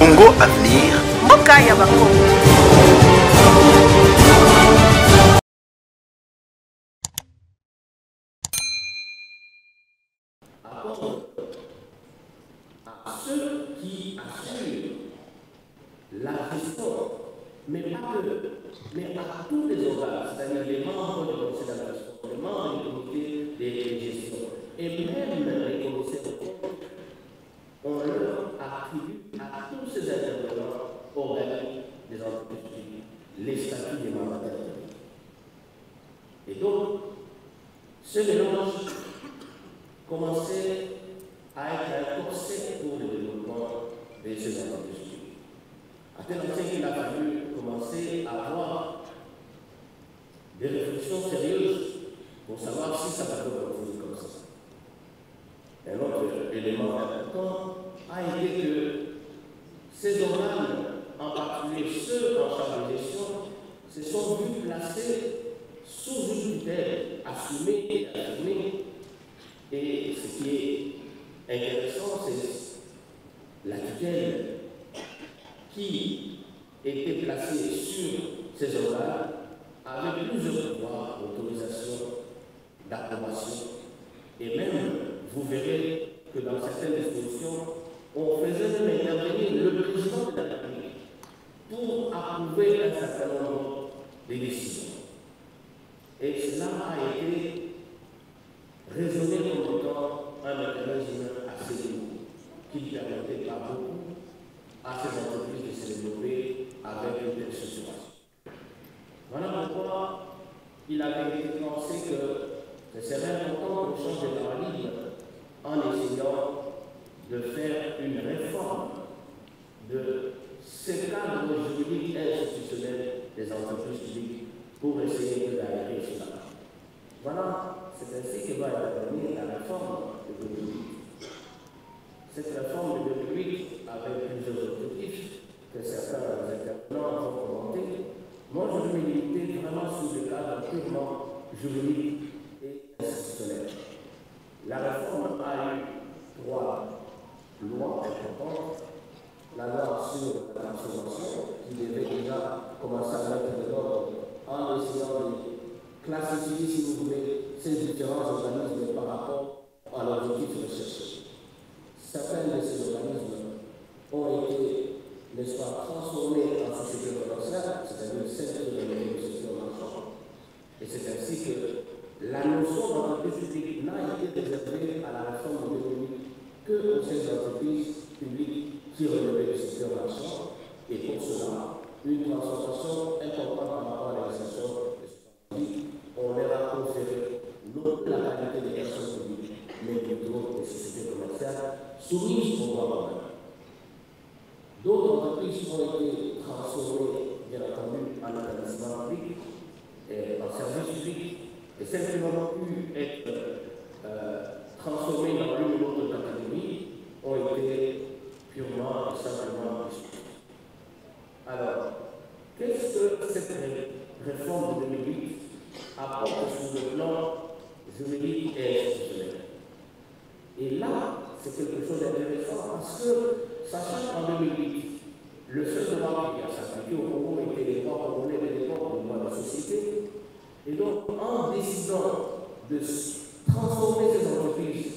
Congo Avenir. Mokaya Bakongo. À ceux qui assurent la gestion, mais pas que, mais à tous les organes, c'est-à-dire les membres du conseil d'administration, les membres du comité de gestion, et même les commissaires de compte, on leur attribue à tous ces intervenants organiques des entreprises publiques les statuts des mandataires publics. Et donc, ce mélange commençait à être un corset pour le développement de ces entreprises publiques. À tel point qu'il a fallu commencer à avoir des réflexions sérieuses pour savoir si ça va être continuer comme ça. Un autre élément important a été que ces organes, en particulier ceux en charge de gestion, se sont vus placés sous une tutelle assumée et assumée. Et ce qui est intéressant, c'est la tutelle qui était placée sur ces organes avec plusieurs pouvoirs d'autorisation, d'approbation. Et même, vous verrez que dans certaines dispositions, on faisait même intervenir le président de la République pour approuver un certain nombre de décisions. Et cela a été raisonné comme étant un mécanisme assez lourd qui ne permettait pas beaucoup à ces entreprises de se développer avec une telle structuration. Voilà pourquoi il avait été pensé que ce serait important qu'on change de paradigme en essayant de faire une réforme de ce cadre juridique et institutionnel des entreprises publiques pour essayer d'aller cela. Voilà, c'est ainsi que va intervenir la réforme de 2008. Cette réforme de 2008 avait plusieurs objectifs que certains intervenants ont commentés. Moi, je vais me limiter vraiment sur le cadre purement juridique et institutionnel. La réforme a eu 3 lois importantes. La loi sur la transformation, qui devait déjà commencer à mettre de l'ordre en essayant de classifier, si vous voulez, ces différents organismes par rapport à l'objectif recherché. Certains de ces organismes ont été, n'est-ce pas, transformés en société commerciale, c'est-à-dire celles de la négociation marchande. Et c'est ainsi que la notion d'entreprise publique n'a été réservée à la réforme de 2008 que aux ces entreprises publiques qui relevaient du secteur marchand. Et pour cela, une transformation importante par rapport à la législation de 70, on leur a conféré non la qualité des personnes publiques, mais plutôt des sociétés commerciales soumises au droit commun. D'autres entreprises ont été transformées, bien entendu, en établissement public, en service public, et celles qui n'ont pu être transformées dans l'une ou l'autre catégorie ont été purement et simplement discutées. Alors, qu'est-ce que cette réforme de 2008 apporte sur le plan juridique et institutionnel? Et là, c'est quelque chose d'intéressant parce que, sachant qu'en 2008, le seul droit qui a s'appliqué au Congo était les droits congolais de l'époque, le droit de société. Et donc, en décidant de transformer ces entreprises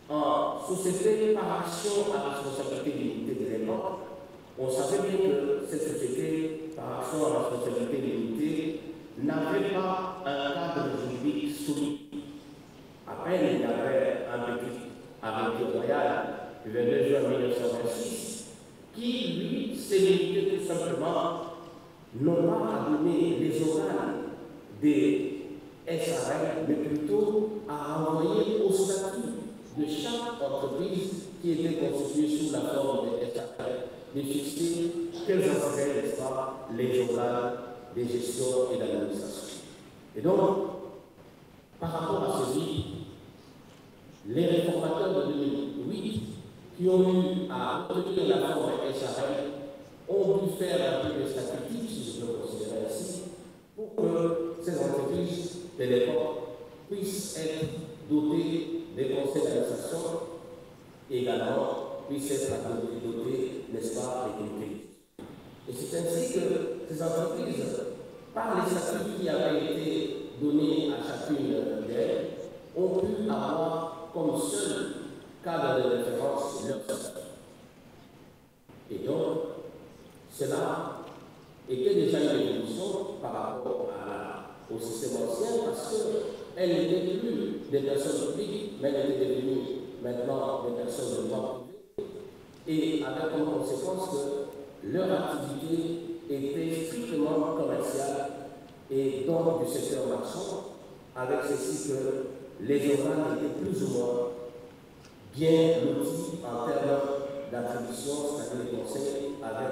en sociétés par action à responsabilité limitée de l'époque, on savait bien que cette société par action à responsabilité limitée n'avait pas un cadre juridique solide. À peine il y avait un petit arrêté royal du 22 juin 1926 qui, lui, s'est limité tout simplement non pas à donner les organes des SARL, mais plutôt à renvoyer au statut de chaque entreprise qui était constituée sous la forme de SARL, de fixer quels en seraient, n'est-ce pas, les organes de gestion et d'administration. Et donc, par rapport à ceci, les réformateurs de 2008 qui ont eu à retenir la forme SARL ont dû faire un peu de statistique, si je peux considérer ainsi, pour que ces entreprises de l'époque puissent être dotées des conseils d'administration, également puissent être dotées, n'est-ce pas, des comités. Et c'est ainsi que ces entreprises, par les statuts qui avaient été donnés à chacune d'elles, ont pu avoir comme seul cadre de référence leur statut. Et donc, cela était déjà une évolution par rapport au système ancien, parce qu'elles n'étaient plus des personnes publiques, mais elles étaient devenues maintenant des personnes de droit privé, et avec comme conséquence que leur activité était strictement commerciale et donc du secteur marchand, avec ceci que les organes étaient plus ou moins bien lotis en termes d'attribution, c'est-à-dire les conseils avec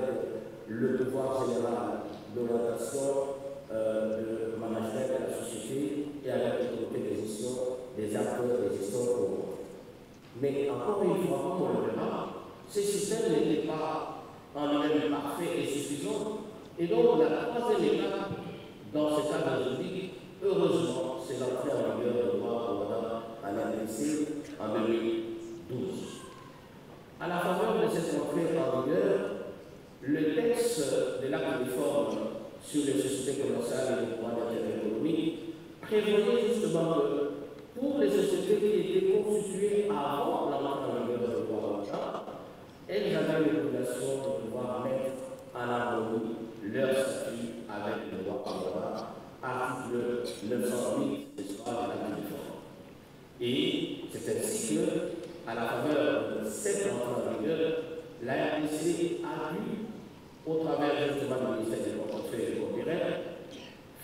le pouvoir général d'orientation, de management de la société et avec le comité de gestion des acteurs de gestion courante. Mais encore une fois, comme on le verra, ces systèmes n'étaient pas en lui-même parfaits et suffisants. Et donc, la troisième étape dans ce cadre juridique, heureusement, c'est l'entrée en vigueur de loi en ADC en 2012. À la faveur de cette entrée en vigueur, le texte de l'acte de réforme sur les sociétés commerciales et les droits d'intérêt économique prévoyait justement que pour les sociétés qui étaient constituées avant l'entrée en vigueur de loi elles avaient l'obligation de pouvoir mettre en harmonie leur statut avec le droit commun, article 908 de l'acte de réforme. Et c'est ainsi que, à la faveur de cette entrée en vigueur, la RDC a dû, au travers justement du ministère des Portefeuilles et des Copyrights,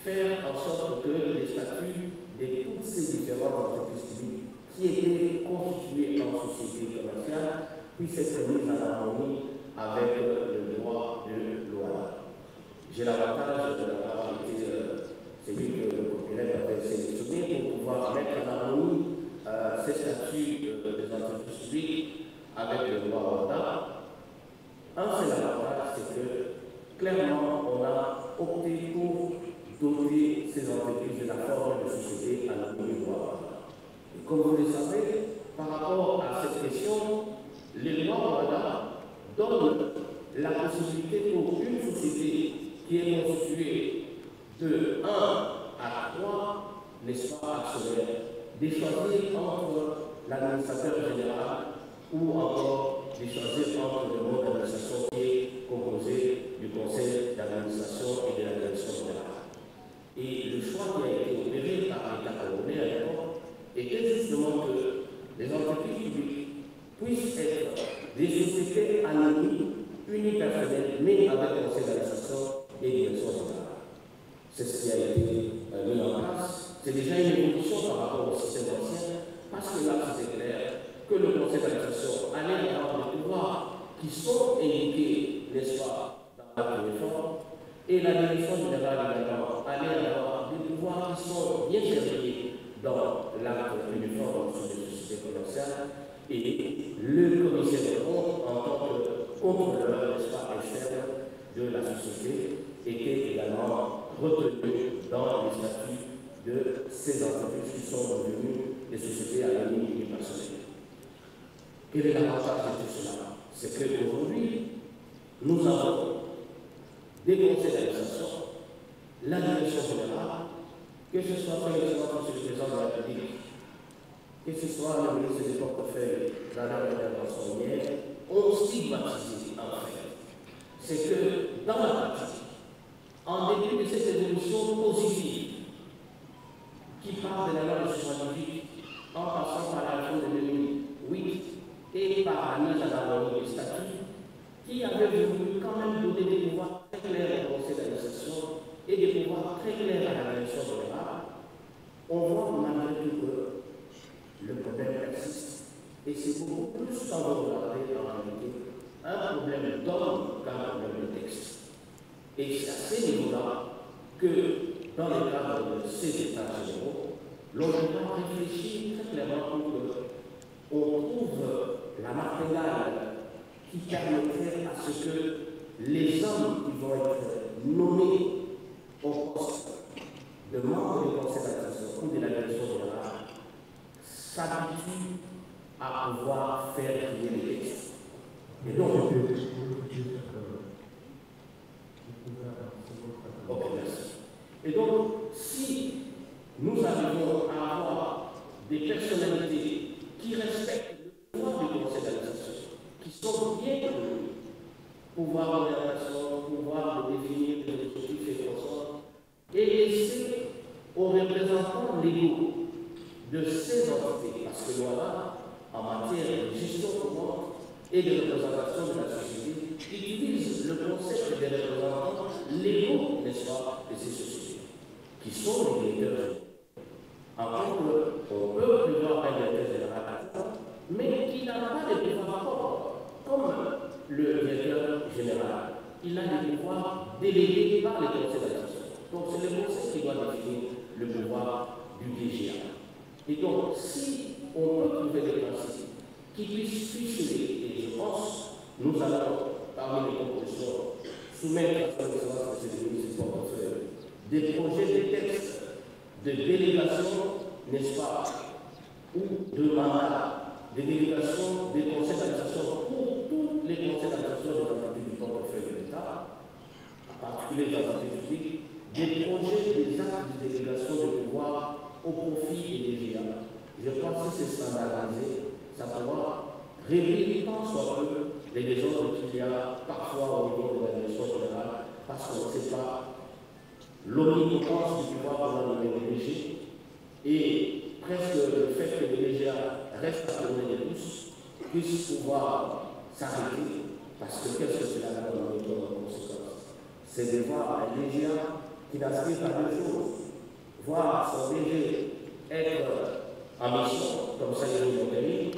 faire en sorte que les statuts de toutes ces différentes entreprises publiques qui étaient constituées en société commerciale puissent être mises en harmonie avec le droit de loi. J'ai l'avantage d'avoir été celui que le copyright avait sélectionné pour pouvoir mettre en harmonie ces statuts des entreprises publiques avec le droit WADA. Un seul avantage, c'est que clairement, on a opté pour doter ces entreprises de la forme de société à la du droit WADA. Et comme vous le savez, par rapport à cette question, les lois WADA donnent la possibilité pour une société qui est constituée de 1 à 3, n'est-ce pas, actionnaires, de choisir entre l'administrateur général ou encore de choisir entre le mode d'administration qui est composé du conseil d'administration et de la direction générale. Et le choix qui a été opéré par l'État congolais à l'époque était justement que les entreprises publiques puissent être des sociétés anonymes, unipersonnelles, mais avec conseil d'administration et direction générale. C'est ce qui a été mis en place. C'est déjà une évolution par rapport au système ancien, parce que là, c'est clair que le conseil d'administration allait avoir des pouvoirs qui sont indiqués, n'est-ce pas, dans la réforme, et la direction générale également allait avoir des pouvoirs qui sont bien détaillés dans l'acte uniforme sur les sociétés commerciales, et le commissaire de compte, en tant que contrôleur, n'est-ce pas, externe de la société, était également retenu dans les statuts de ces entreprises qui sont devenues des sociétés anonymes et unipersonnelles. Quel est l'avantage de tout cela? C'est qu'aujourd'hui, nous avons des conseils d'administration, la direction générale, que ce soit par exemple sur le président de la République, que ce soit le ministre des Portefeuilles dans leur intervention hier, ont stigmatisé en fait. C'est que dans la pratique, en dépit de cette évolution positive qui part de la loi de 78, en passant par la réforme de 2008 et par la mise en harmonie des statuts, qui avait voulu quand même donner des pouvoirs très clairs au conseil d'administration et des pouvoirs très clairs à la direction générale, on voit malgré tout que le problème persiste. Et c'est beaucoup plus quand vous regardez en réalité un problème d'homme qu'un problème de texte. Et c'est à ces niveaux-là que, dans le cadre de ces états généraux, l'on doit réfléchir très clairement pour qu'on trouve la martingale qui permettrait à ce que les hommes qui vont être nommés au poste de membres du conseil d'administration ou de la direction générale s'habituent à pouvoir faire crier les textes. Et donc, ok, merci. Et donc, si nous arrivons à avoir des personnalités qui respectent le pouvoir du conseil d'administration, qui sont bien connus, pouvoir d'orientation, pouvoir de définir des objectifs et consorts, et laisser aux représentants légaux de ces entités, parce que voilà, en matière de gestion courante et de représentation de la société, utilisent le concept des représentants légaux, n'est-ce pas, de ces sociétés, qui sont les directeurs. Encore qu'on peut prévoir un directeur général, mais qui n'a pas de pouvoir propre, comme le directeur général. Il a des pouvoirs délégués par les conseils d'administration. Donc c'est le conseil qui doit définir le pouvoir du DGA. Et donc, si on peut trouver des principes qui puissent ficeler, et je pense, nous allons, parmi les propositions, soumettre à son excellence de ces ministres portefeuille des projets de textes de délégation, n'est-ce pas, ou de mandat, de délégation des conseils d'administration pour tous les conseils d'administration des entités du portefeuille de l'État, en particulier les entités publiques, des projets, des actes de délégation de pouvoir au profit des DGA. Je pense que c'est standardisé, ça pourra révéler tant soit peu les désordres qu'il y a parfois au niveau de l'administration générale, parce qu'on ne sait pas l'omnipotence du pouvoir dans le DG et presque le fait que les DGA restent à donner de tous puissent pouvoir s'arrêter, parce que qu'est-ce que cela va donner comme conséquence? C'est de voir un DGA qui n'aspire pas deux choses. Voir son DG être en mission, comme ça il est obtenu,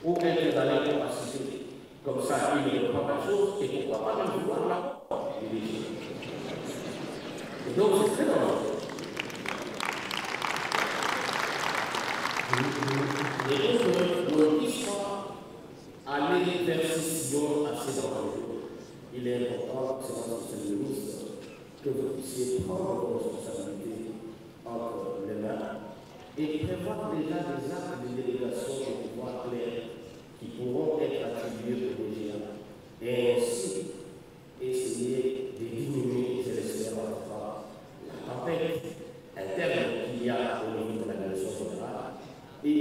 ou être dans l'incapacité, comme ça il ne prend pas de choses, et pourquoi pas même vouloir la mort du DG. Et donc c'est très dangereux. Et donc on ne puisse pas aller vers ces sillons assez dangereux. Il est important, c'est le ministre, que vous puissiez prendre vos responsabilités entre les mains et prévoir déjà des actes de délégation de pouvoir clairs qui pourront être attribués aux DGA et ainsi essayer de diminuer, je l'espère, la tempête interne qu'il y a au niveau de la direction générale et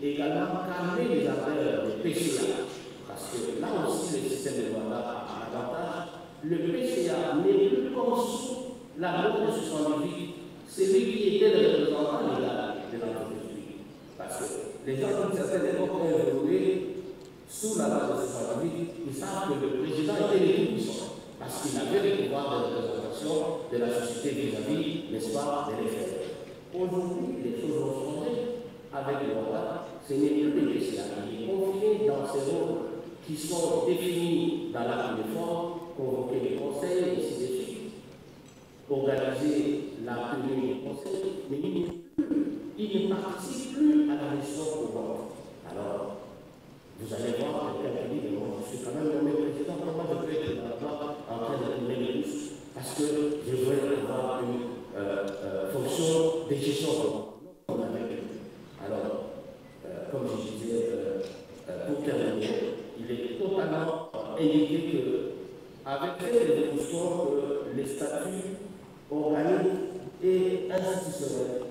également calmer les affaires des PCA, parce que là aussi le système de mandat a un avantage. Le PCA n'est plus comme sous la loi de 78, c'est lui qui était le représentant légal de l'entreprise publique. Parce que les gens qui certaines époques ont évolué sous la loi de 68, ils savent que le président était le tout-puissant, parce qu'il avait le pouvoir de représentation de la société vis-à-vis, n'est-ce pas, des référés. Aujourd'hui, les choses ont changé avec le mandat, ce n'est plus le PCA qui est confié dans ces rôles qui sont définis dans l'acte de forme, convoquer les conseils, et ainsi de suite, organiser la tenue des conseils, mais il ne participe plus à la gestion courante. Alors, vous allez voir quelqu'un qui dit, bon, je suis quand même nommé président, comment je peux être là-bas en train de tourner les pouces, parce que je veux avoir une fonction de gestion courante. Alors, comme je disais, pour terminer, il est totalement indiqué qu'avec cette évolution, les statuts organiques et institutionnels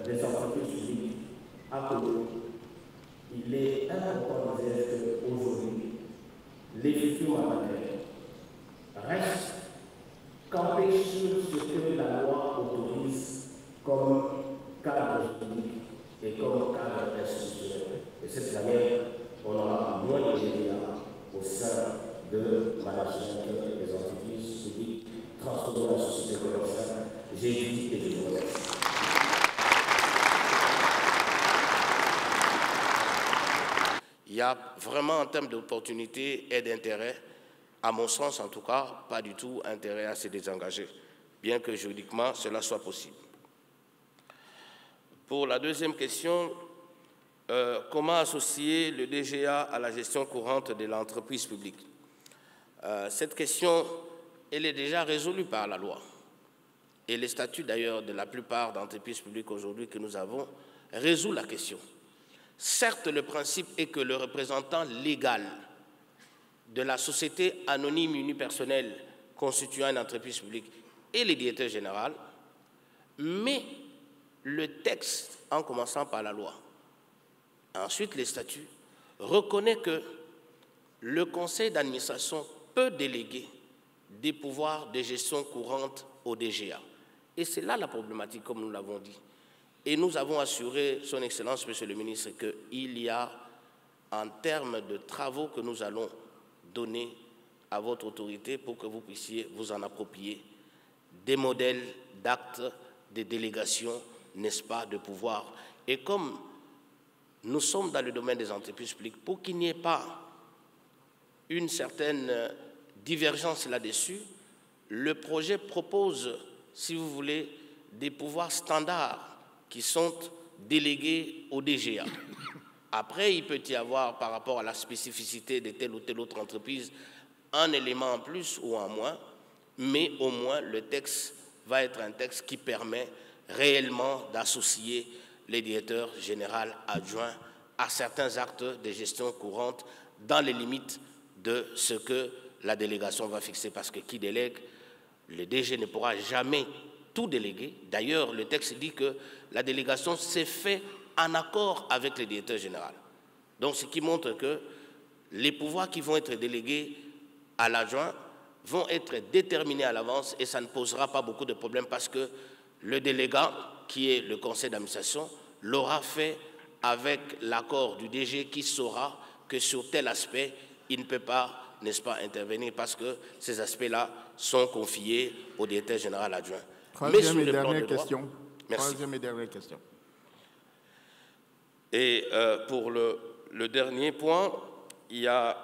des entreprises publiques à Congo, il est important de dire qu'aujourd'hui, les futurs mandataires restent campés sur ce que la loi autorise comme cadre juridique et comme cadre institutionnel. De cette manière, on aura moins de dégâts au sein de management des entreprises publiques transformées en société commerciale. J'ai dit et je vous remercie. Il y a vraiment en termes d'opportunités et d'intérêt, à mon sens en tout cas, pas du tout intérêt à se désengager, bien que juridiquement cela soit possible. Pour la deuxième question, comment associer le DGA à la gestion courante de l'entreprise publique? Cette question, elle est déjà résolue par la loi. Et les statuts d'ailleurs de la plupart d'entreprises publiques aujourd'hui que nous avons résout la question. Certes, le principe est que le représentant légal de la société anonyme unipersonnelle constituant une entreprise publique et le directeur général, mais le texte, en commençant par la loi, ensuite les statuts, reconnaît que le conseil d'administration peut déléguer des pouvoirs de gestion courante au DGA. Et c'est là la problématique, comme nous l'avons dit. Et nous avons assuré, Son Excellence, Monsieur le Ministre, qu'il y a, en termes de travaux que nous allons donner à votre autorité pour que vous puissiez vous en approprier, des modèles d'actes, de délégation, n'est-ce pas, de pouvoir. Et comme nous sommes dans le domaine des entreprises publiques, pour qu'il n'y ait pas une certaine divergence là-dessus, le projet propose, si vous voulez, des pouvoirs standards qui sont délégués au DGA. Après, il peut y avoir, par rapport à la spécificité de telle ou telle autre entreprise, un élément en plus ou en moins, mais au moins le texte va être un texte qui permet réellement d'associer les directeurs généraux adjoints à certains actes de gestion courante dans les limites de ce que la délégation va fixer. Parce que qui délègue, le DG ne pourra jamais tout déléguer. D'ailleurs, le texte dit que la délégation s'est faite en accord avec le directeur général. Donc, ce qui montre que les pouvoirs qui vont être délégués à l'adjoint vont être déterminés à l'avance et ça ne posera pas beaucoup de problèmes parce que le délégat, qui est le conseil d'administration, l'aura fait avec l'accord du DG qui saura que sur tel aspect, il ne peut pas, n'est-ce pas, intervenir parce que ces aspects-là sont confiés au directeur général adjoint. Troisième et dernière question. Troisième et dernière question. Et pour le dernier point, il y a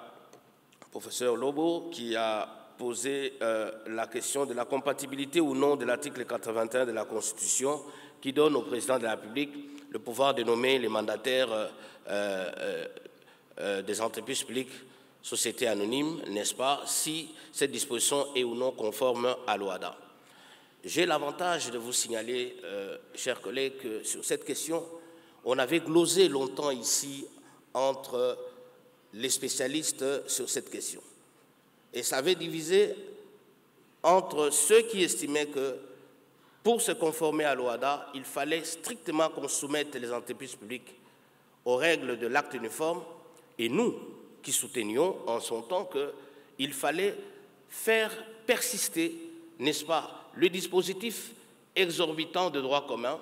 le professeur Lobo qui a posé la question de la compatibilité ou non de l'article 81 de la Constitution qui donne au président de la République le pouvoir de nommer les mandataires des entreprises publiques, sociétés anonymes, n'est-ce pas, si cette disposition est ou non conforme à l'OHADA. J'ai l'avantage de vous signaler, chers collègues, que sur cette question, on avait glosé longtemps ici entre les spécialistes sur cette question. Et ça avait divisé entre ceux qui estimaient que pour se conformer à l'OHADA, il fallait strictement qu'on soumette les entreprises publiques aux règles de l'acte uniforme, et nous qui soutenions en son temps qu'il fallait faire persister, n'est-ce pas, le dispositif exorbitant de droit commun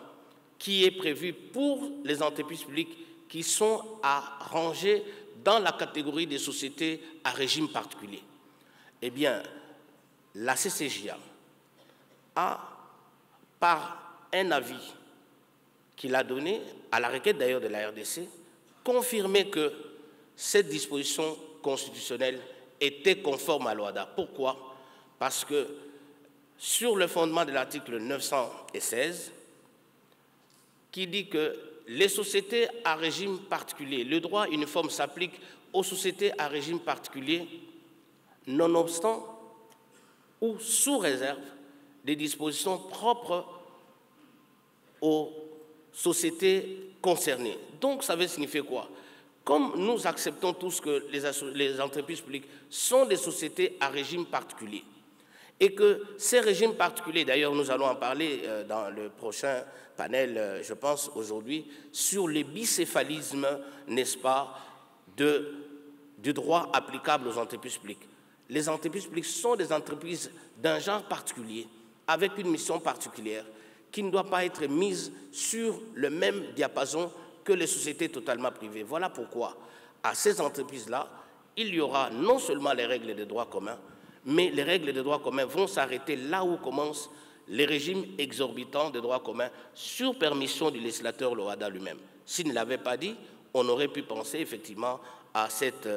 qui est prévu pour les entreprises publiques qui sont à ranger dans la catégorie des sociétés à régime particulier. Eh bien, la CCJA a, par un avis qu'il a donné, à la requête d'ailleurs de la RDC, confirmé que cette disposition constitutionnelle était conforme à l'OHADA. Pourquoi? Parce que sur le fondement de l'article 916, qui dit que les sociétés à régime particulier, le droit uniforme s'applique aux sociétés à régime particulier, nonobstant ou sous réserve des dispositions propres aux sociétés concernées. Donc, ça veut signifier quoi? Comme nous acceptons tous que les entreprises publiques sont des sociétés à régime particulier, et que ces régimes particuliers, d'ailleurs nous allons en parler dans le prochain panel, je pense aujourd'hui, sur les bicéphalismes, n'est-ce pas, du droit applicable aux entreprises publiques. Les entreprises publiques sont des entreprises d'un genre particulier, avec une mission particulière, qui ne doit pas être mise sur le même diapason que les sociétés totalement privées. Voilà pourquoi, à ces entreprises-là, il y aura non seulement les règles de droit commun, mais les règles de droit commun vont s'arrêter là où commencent les régimes exorbitants de droit commun sur permission du législateur l'OHADA lui-même. S'il ne l'avait pas dit, on aurait pu penser effectivement à cette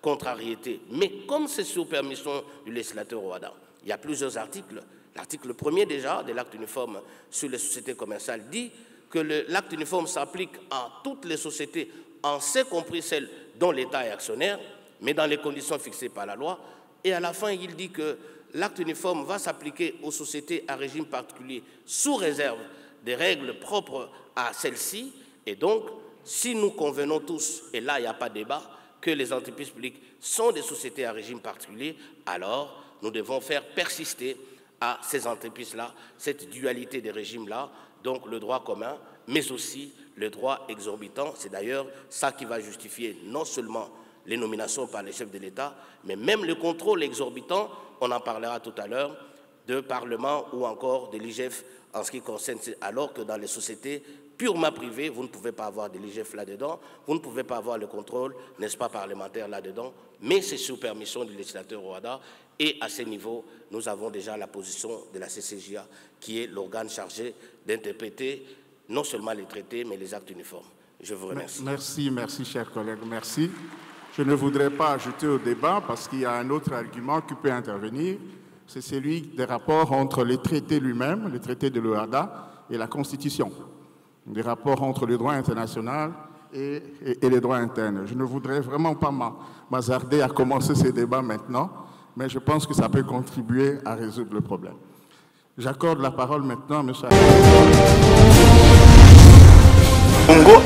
contrariété. Mais comme c'est sur permission du législateur l'OHADA, il y a plusieurs articles. L'article 1er déjà de l'acte uniforme sur les sociétés commerciales dit que l'acte uniforme s'applique à toutes les sociétés, en ce compris celles dont l'État est actionnaire, mais dans les conditions fixées par la loi. Et à la fin, il dit que l'acte uniforme va s'appliquer aux sociétés à régime particulier sous réserve des règles propres à celles-ci. Et donc, si nous convenons tous, et là il n'y a pas de débat, que les entreprises publiques sont des sociétés à régime particulier, alors nous devons faire persister à ces entreprises-là cette dualité des régimes-là, donc le droit commun, mais aussi le droit exorbitant. C'est d'ailleurs ça qui va justifier non seulement les nominations par les chefs de l'État, mais même le contrôle exorbitant, on en parlera tout à l'heure, de Parlement ou encore de l'IGF en ce qui concerne, alors que dans les sociétés purement privées, vous ne pouvez pas avoir de l'IGF là-dedans, vous ne pouvez pas avoir le contrôle, n'est-ce pas, parlementaire là-dedans, mais c'est sous permission du législateur Rwanda. Et à ce niveau, nous avons déjà la position de la CCJA, qui est l'organe chargé d'interpréter non seulement les traités, mais les actes uniformes. Je vous remercie. Merci, chers collègues, merci. Je ne voudrais pas ajouter au débat, parce qu'il y a un autre argument qui peut intervenir, c'est celui des rapports entre les traités lui-même, les traités de l'OADA et la Constitution, des rapports entre le droit international et les droits internes. Je ne voudrais vraiment pas m'hasarder à commencer ces débats maintenant, mais je pense que ça peut contribuer à résoudre le problème. J'accorde la parole maintenant à M. Congo